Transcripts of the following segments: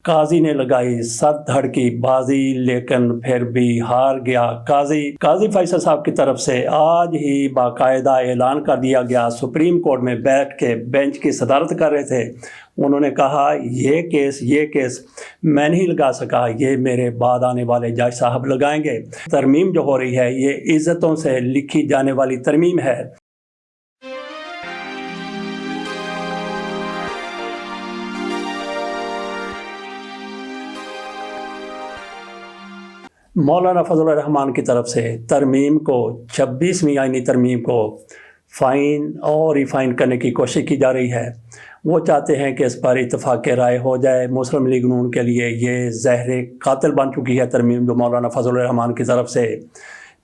قاضی نے لگائی سر دھڑ کی بازی لیکن پھر بھی ہار گیا قاضی فیصل صاحب کی طرف سے آج ہی باقاعدہ اعلان کر دیا گیا۔ سپریم کورٹ میں بیٹھ کے بینچ کی صدارت کر رہے تھے، انہوں نے کہا یہ کیس میں نہیں لگا سکا، یہ میرے بعد آنے والے جج صاحب لگائیں گے۔ ترمیم جو ہو رہی ہے یہ عزتوں سے لکھی جانے والی ترمیم ہے۔ مولانا فضل الرحمان کی طرف سے ترمیم کو 26ویں آئینی ترمیم کو فائن اور ریفائن کرنے کی کوشش کی جا رہی ہے۔ وہ چاہتے ہیں کہ اس پر اتفاق رائے ہو جائے۔ مسلم لیگ نون کے لیے یہ زہر قاتل بن چکی ہے ترمیم جو مولانا فضل الرحمان کی طرف سے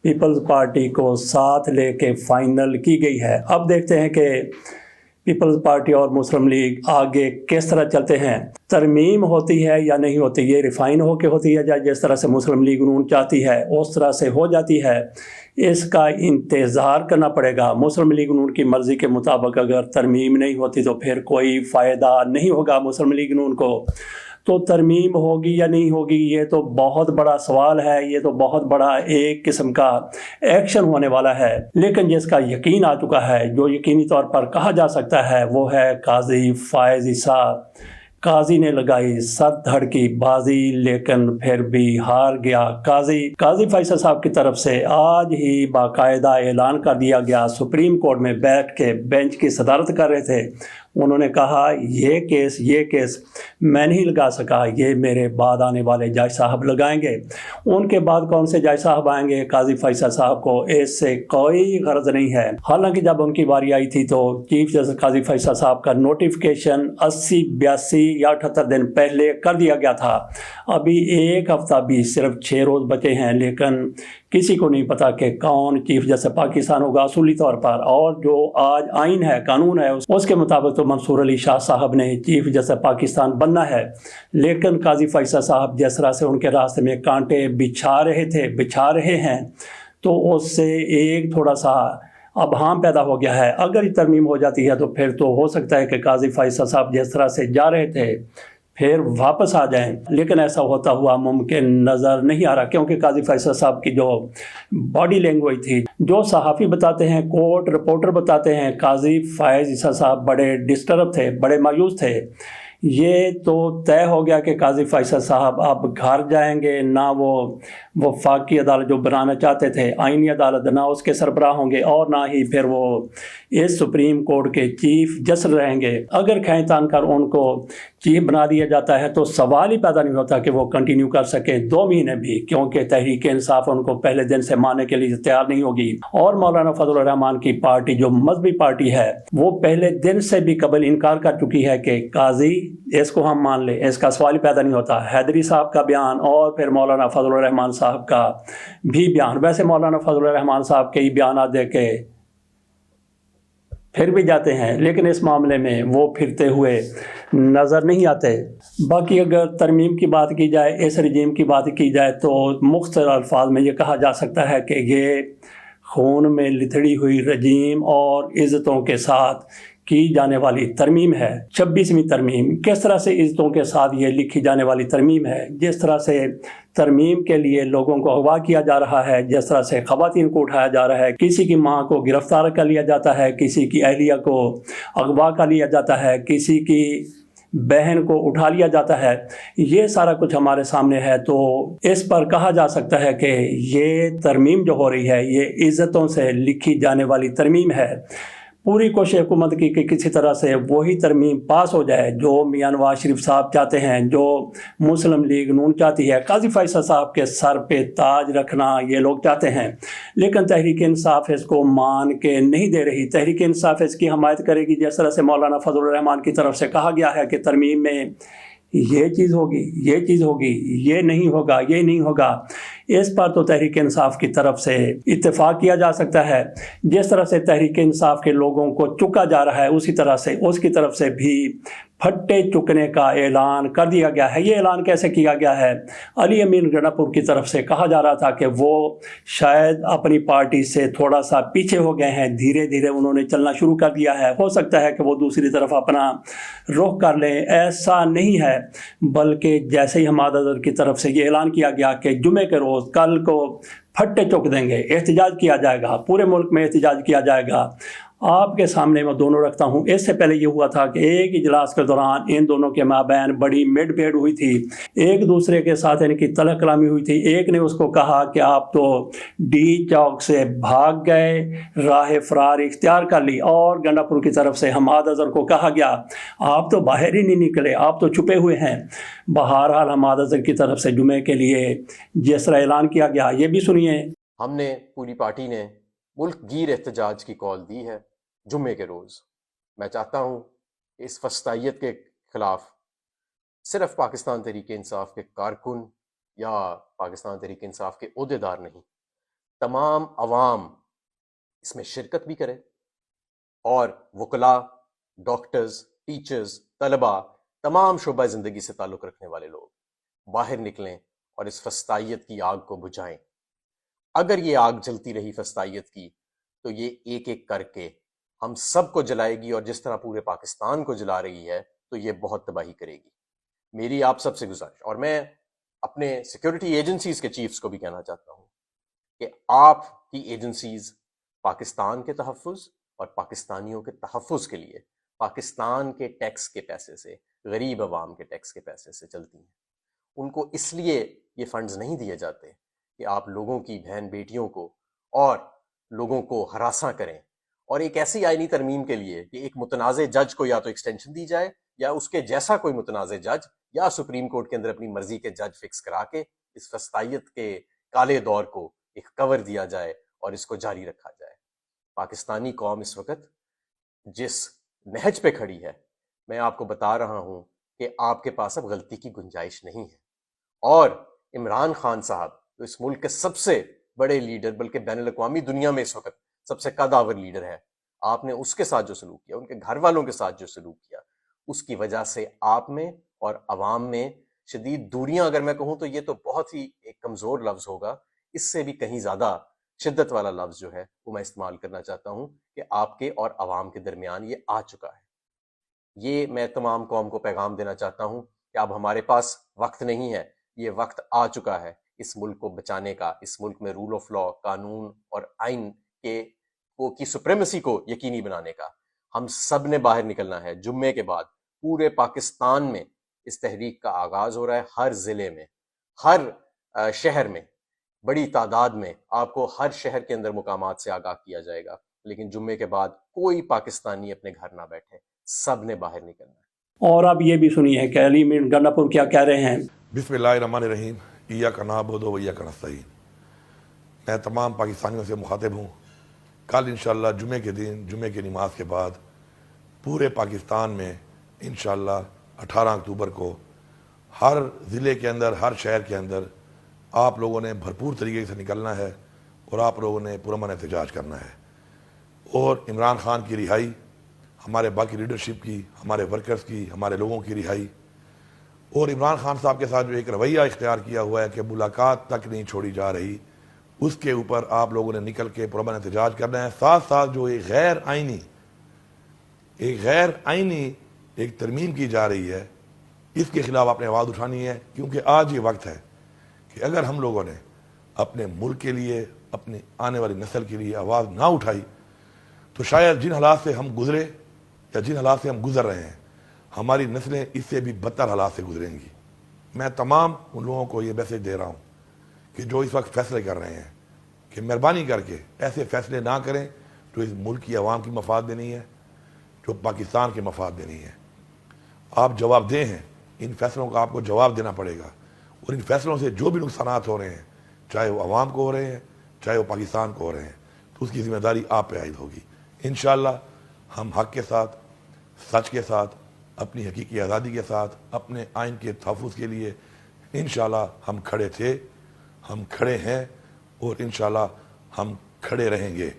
پیپلز پارٹی کو ساتھ لے کے فائنل کی گئی ہے۔ اب دیکھتے ہیں کہ پیپلز پارٹی اور مسلم لیگ آگے کس طرح چلتے ہیں۔ ترمیم ہوتی ہے یا نہیں ہوتی، یہ ریفائن ہو کے ہوتی ہے یا جس طرح سے مسلم لیگ نون چاہتی ہے اس طرح سے ہو جاتی ہے، اس کا انتظار کرنا پڑے گا۔ مسلم لیگ نون کی مرضی کے مطابق اگر ترمیم نہیں ہوتی تو پھر کوئی فائدہ نہیں ہوگا مسلم لیگ نون کو۔ تو ترمیم ہوگی یا نہیں ہوگی یہ تو بہت بڑا سوال ہے، یہ تو بہت بڑا ایک قسم کا ایکشن ہونے والا ہے، لیکن جس کا یقین آ چکا ہے، جو یقینی طور پر کہا جا سکتا ہے، وہ ہے قاضی فائز عیسیٰ۔ قاضی نے لگائی سر دھڑ کی بازی لیکن پھر بھی ہار گیا قاضی فیصل صاحب کی طرف سے آج ہی باقاعدہ اعلان کر دیا گیا۔ سپریم کورٹ میں بیٹھ کے بینچ کی صدارت کر رہے تھے، انہوں نے کہا یہ کیس میں نہیں لگا سکا، یہ میرے بعد آنے والے جج صاحب لگائیں گے۔ ان کے بعد کون سے جج صاحب آئیں گے؟ قاضی فیصل صاحب کو اس سے کوئی غرض نہیں ہے۔ حالانکہ جب ان کی باری آئی تھی تو چیف جسٹس قاضی فیصل صاحب کا نوٹیفیکیشن 80 82 یا 78 دن پہلے کر دیا گیا تھا۔ ابھی ایک ہفتہ بھی صرف 6 روز بچے ہیں، لیکن کسی کو نہیں پتا کہ کون چیف جسٹس پاکستان ہوگا اصولی طور پر، اور جو آج آئین ہے، قانون ہے، اس کے مطابق تو منصور علی شاہ صاحب نے چیف جسٹس پاکستان بننا ہے۔ لیکن قاضی فیصل صاحب جس طرح سے ان کے راستے میں کانٹے بچھا رہے ہیں، تو اس سے ایک تھوڑا سا ابہام پیدا ہو گیا ہے۔ اگر یہ ترمیم ہو جاتی ہے تو پھر تو ہو سکتا ہے کہ قاضی فیصل صاحب جس طرح سے جا رہے تھے پھر واپس آ جائیں، لیکن ایسا ہوتا ہوا ممکن نظر نہیں آ رہا، کیونکہ قاضی فیصل صاحب کی جو باڈی لینگویج تھی، جو صحافی بتاتے ہیں، کورٹ رپورٹر بتاتے ہیں، قاضی فائز عیسیٰ صاحب بڑے ڈسٹرب تھے، بڑے مایوس تھے۔ یہ تو طے ہو گیا کہ قاضی فیصل صاحب اب گھر جائیں گے، نہ وہ وفاقی عدالت جو بنانا چاہتے تھے، آئینی عدالت، نہ اس کے سربراہ ہوں گے، اور نہ ہی پھر وہ اس سپریم کورٹ کے چیف جسٹس رہیں گے۔ اگر کھینچ تان کر ان کو چیف بنا دیا جاتا ہے تو سوال ہی پیدا نہیں ہوتا کہ وہ کنٹینیو کر سکیں 2 مہینے بھی، کیونکہ تحریک انصاف ان کو پہلے دن سے ماننے کے لیے تیار نہیں ہوگی۔ اور مولانا فضل الرحمان کی پارٹی جو مذہبی پارٹی ہے، وہ پہلے دن سے بھی قبل انکار کر چکی ہے کہ قاضی اس کو ہم مان لیں، اس کا سوال ہی پیدا نہیں ہوتا۔ حیدری صاحب کا بیان اور پھر مولانا فضل الرحمان صاحب کا بھی بیان، ویسے مولانا فضل الرحمان صاحب کے ہی بیانات دے کے پھر بھی جاتے ہیں، لیکن اس معاملے میں وہ پھرتے ہوئے نظر نہیں آتے۔ باقی اگر ترمیم کی بات کی جائے، اس رجیم کی بات کی جائے، تو مختصر الفاظ میں یہ کہا جا سکتا ہے کہ یہ خون میں لتھڑی ہوئی رجیم اور عزتوں کے ساتھ کی جانے والی ترمیم ہے۔ 26ویں ترمیم کس طرح سے عزتوں کے ساتھ یہ لکھی جانے والی ترمیم ہے، جس طرح سے ترمیم کے لیے لوگوں کو اغوا کیا جا رہا ہے، جس طرح سے خواتین کو اٹھایا جا رہا ہے، کسی کی ماں کو گرفتار کر لیا جاتا ہے، کسی کی اہلیہ کو اغوا کر لیا جاتا ہے، کسی کی بہن کو اٹھا لیا جاتا ہے، یہ سارا کچھ ہمارے سامنے ہے۔ تو اس پر کہا جا سکتا ہے کہ یہ ترمیم جو ہو رہی ہے یہ عزتوں سے لکھی جانے والی ترمیم ہے۔ پوری کوشش حکومت کی کہ کسی طرح سے وہی ترمیم پاس ہو جائے جو میاں نواز شریف صاحب چاہتے ہیں، جو مسلم لیگ نون چاہتی ہے، قاضی فیصل صاحب کے سر پہ تاج رکھنا یہ لوگ چاہتے ہیں، لیکن تحریک انصاف اس کو مان کے نہیں دے رہی۔ تحریک انصاف اس کی حمایت کرے گی، جس طرح سے مولانا فضل الرحمان کی طرف سے کہا گیا ہے کہ ترمیم میں یہ چیز ہوگی، یہ نہیں ہوگا۔ اس پر تو تحریک انصاف کی طرف سے اتفاق کیا جا سکتا ہے۔ جس طرح سے تحریک انصاف کے لوگوں کو چکا جا رہا ہے، اسی طرح سے اس کی طرف سے بھی پھٹے چکنے کا اعلان کر دیا گیا ہے۔ یہ اعلان کیسے کیا گیا ہے؟ علی امین گنڈاپور کی طرف سے کہا جا رہا تھا کہ وہ شاید اپنی پارٹی سے تھوڑا سا پیچھے ہو گئے ہیں، دھیرے دھیرے انہوں نے چلنا شروع کر دیا ہے، ہو سکتا ہے کہ وہ دوسری طرف اپنا رخ کر لیں۔ ایسا نہیں ہے، بلکہ جیسے ہی حماد اظہر کی طرف سے یہ اعلان کیا گیا کہ جمعے کے روز کل کو پھٹے چک دیں گے، احتجاج کیا جائے گا، پورے ملک میں احتجاج کیا جائے گا۔ آپ کے سامنے میں دونوں رکھتا ہوں۔ اس سے پہلے یہ ہوا تھا کہ ایک اجلاس کے دوران ان دونوں کے مابین بڑی مڈ بھیڑ ہوئی تھی، ایک دوسرے کے ساتھ ان کی تلہ کلامی ہوئی تھی۔ ایک نے اس کو کہا کہ آپ تو ڈی چوک سے بھاگ گئے، راہ فرار اختیار کر لی، اور گنڈاپور کی طرف سے حماد اظہر کو کہا گیا آپ تو باہر ہی نہیں نکلے، آپ تو چھپے ہوئے ہیں۔ بہرحال حماد اظہر کی طرف سے جمعے کے لیے جس طرح اعلان کیا گیا، یہ بھی سنیے۔ ہم نے پوری پارٹی نے ملک گیر احتجاج کی کال دی ہے جمعے کے روز۔ میں چاہتا ہوں کہ اس فسطائیت کے خلاف صرف پاکستان تحریک انصاف کے کارکن یا پاکستان تحریک انصاف کے عہدیدار نہیں، تمام عوام اس میں شرکت بھی کرے، اور وکلاء، ڈاکٹرز، ٹیچرز، طلباء، تمام شعبہ زندگی سے تعلق رکھنے والے لوگ باہر نکلیں اور اس فسطائیت کی آگ کو بجھائیں۔ اگر یہ آگ جلتی رہی فسطائیت کی تو یہ ایک ایک کر کے ہم سب کو جلائے گی، اور جس طرح پورے پاکستان کو جلا رہی ہے تو یہ بہت تباہی کرے گی۔ میری آپ سب سے گزارش، اور میں اپنے سیکیورٹی ایجنسیز کے چیفز کو بھی کہنا چاہتا ہوں کہ آپ کی ایجنسیز پاکستان کے تحفظ اور پاکستانیوں کے تحفظ کے لیے پاکستان کے ٹیکس کے پیسے سے، غریب عوام کے ٹیکس کے پیسے سے چلتی ہیں۔ ان کو اس لیے یہ فنڈز نہیں دیے جاتے کہ آپ لوگوں کی بہن بیٹیوں کو اور لوگوں کو ہراساں کریں، اور ایک ایسی آئینی ترمیم کے لیے کہ ایک متنازع جج کو یا تو ایکسٹینشن دی جائے، یا اس کے جیسا کوئی متنازع جج، یا سپریم کورٹ کے اندر اپنی مرضی کے جج فکس کرا کے اس فسطائیت کے کالے دور کو ایک کور دیا جائے اور اس کو جاری رکھا جائے۔ پاکستانی قوم اس وقت جس نہج پہ کھڑی ہے، میں آپ کو بتا رہا ہوں کہ آپ کے پاس اب غلطی کی گنجائش نہیں ہے۔ اور عمران خان صاحب تو اس ملک کے سب سے بڑے لیڈر، بلکہ بین الاقوامی دنیا میں اس وقت سب سے قد آور لیڈر ہے، آپ نے اس کے ساتھ جو سلوک کیا، ان کے گھر والوں کے ساتھ جو سلوک کیا، اس کی وجہ سے آپ میں اور عوام میں شدید دوریاں، اگر میں کہوں تو یہ تو بہت ہی ایک کمزور لفظ ہوگا، اس سے بھی کہیں زیادہ شدت والا لفظ جو ہے وہ میں استعمال کرنا چاہتا ہوں کہ آپ کے اور عوام کے درمیان یہ آ چکا ہے۔ یہ میں تمام قوم کو پیغام دینا چاہتا ہوں کہ اب ہمارے پاس وقت نہیں ہے، یہ وقت آ چکا ہے اس ملک کو بچانے کا، اس ملک میں رول آف لا، قانون اور آئین کی سپریمیسی کو یقینی بنانے کا۔ ہم سب نے باہر نکلنا ہے۔ جمعے کے بعد پورے پاکستان میں اس تحریک کا آغاز ہو رہا ہے، ہر ضلع میں، ہر شہر میں، بڑی تعداد میں آپ کو ہر شہر کے اندر مقامات سے آگاہ کیا جائے گا، لیکن جمعے کے بعد کوئی پاکستانی اپنے گھر نہ بیٹھے، سب نے باہر نکلنا ہے۔ اور اب یہ بھی سنیے کہ علی امین گنڈاپور کیا کہہ رہے ہیں۔ بسم اللہ الرحمن الرحیم، ایاک نعبد و ایاک نستعین۔ میں تمام پاکستانیوں سے مخاطب ہوں، کل انشاءاللہ جمعے کے دن، جمعے کی نماز کے بعد پورے پاکستان میں انشاءاللہ 18 اکتوبر کو ہر ضلع کے اندر، ہر شہر کے اندر آپ لوگوں نے بھرپور طریقے سے نکلنا ہے، اور آپ لوگوں نے پرامن احتجاج کرنا ہے، اور عمران خان کی رہائی، ہمارے باقی لیڈرشپ کی، ہمارے ورکرز کی، ہمارے لوگوں کی رہائی، اور عمران خان صاحب کے ساتھ جو ایک رویہ اختیار کیا ہوا ہے کہ ملاقات تک نہیں چھوڑی جا رہی، اس کے اوپر آپ لوگوں نے نکل کے پرامن احتجاج کرنا ہے۔ ساتھ ساتھ جو ایک غیر آئینی ایک ترمیم کی جا رہی ہے، اس کے خلاف آپ نے آواز اٹھانی ہے، کیونکہ آج یہ وقت ہے کہ اگر ہم لوگوں نے اپنے ملک کے لیے، اپنی آنے والی نسل کے لیے آواز نہ اٹھائی تو شاید جن حالات سے ہم گزرے یا جن حالات سے ہم گزر رہے ہیں، ہماری نسلیں اس سے بھی بدتر حالات سے گزریں گی۔ میں تمام ان لوگوں کو یہ میسج دے رہا ہوں کہ جو اس وقت فیصلے کر رہے ہیں کہ مہربانی کر کے ایسے فیصلے نہ کریں جو اس ملک کی عوام کی مفاد میں نہیں ہے، جو پاکستان کے مفاد میں نہیں ہے۔ آپ جواب دہ ہیں، ان فیصلوں کا آپ کو جواب دینا پڑے گا، اور ان فیصلوں سے جو بھی نقصانات ہو رہے ہیں، چاہے وہ عوام کو ہو رہے ہیں، چاہے وہ پاکستان کو ہو رہے ہیں، تو اس کی ذمہ داری آپ پہ عائد ہوگی۔ انشاءاللہ ہم حق کے ساتھ، سچ کے ساتھ، اپنی حقیقی آزادی کے ساتھ، اپنے آئین کے تحفظ کے لیے انشاءاللہ ہم کھڑے تھے، ہم کھڑے ہیں، اور انشاءاللہ ہم کھڑے رہیں گے۔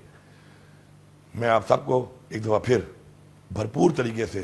میں آپ سب کو ایک دفعہ پھر بھرپور طریقے سے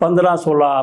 15-16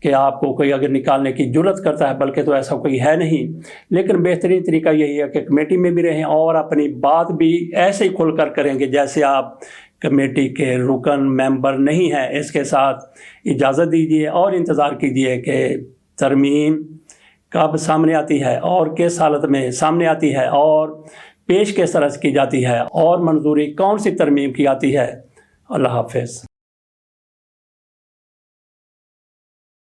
کہ آپ کو کوئی اگر نکالنے کی جرت کرتا ہے، بلکہ تو ایسا کوئی ہے نہیں، لیکن بہترین طریقہ یہی ہے کہ کمیٹی میں بھی رہیں اور اپنی بات بھی ایسے ہی کھل کر کریں گے جیسے آپ کمیٹی کے رکن ممبر نہیں ہیں۔ اس کے ساتھ اجازت دیجیے اور انتظار کیجیے کہ ترمیم کب سامنے آتی ہے اور کس حالت میں سامنے آتی ہے اور پیش کس طرح سے کی جاتی ہے اور منظوری کون سی ترمیم کی آتی ہے۔ اللہ حافظ۔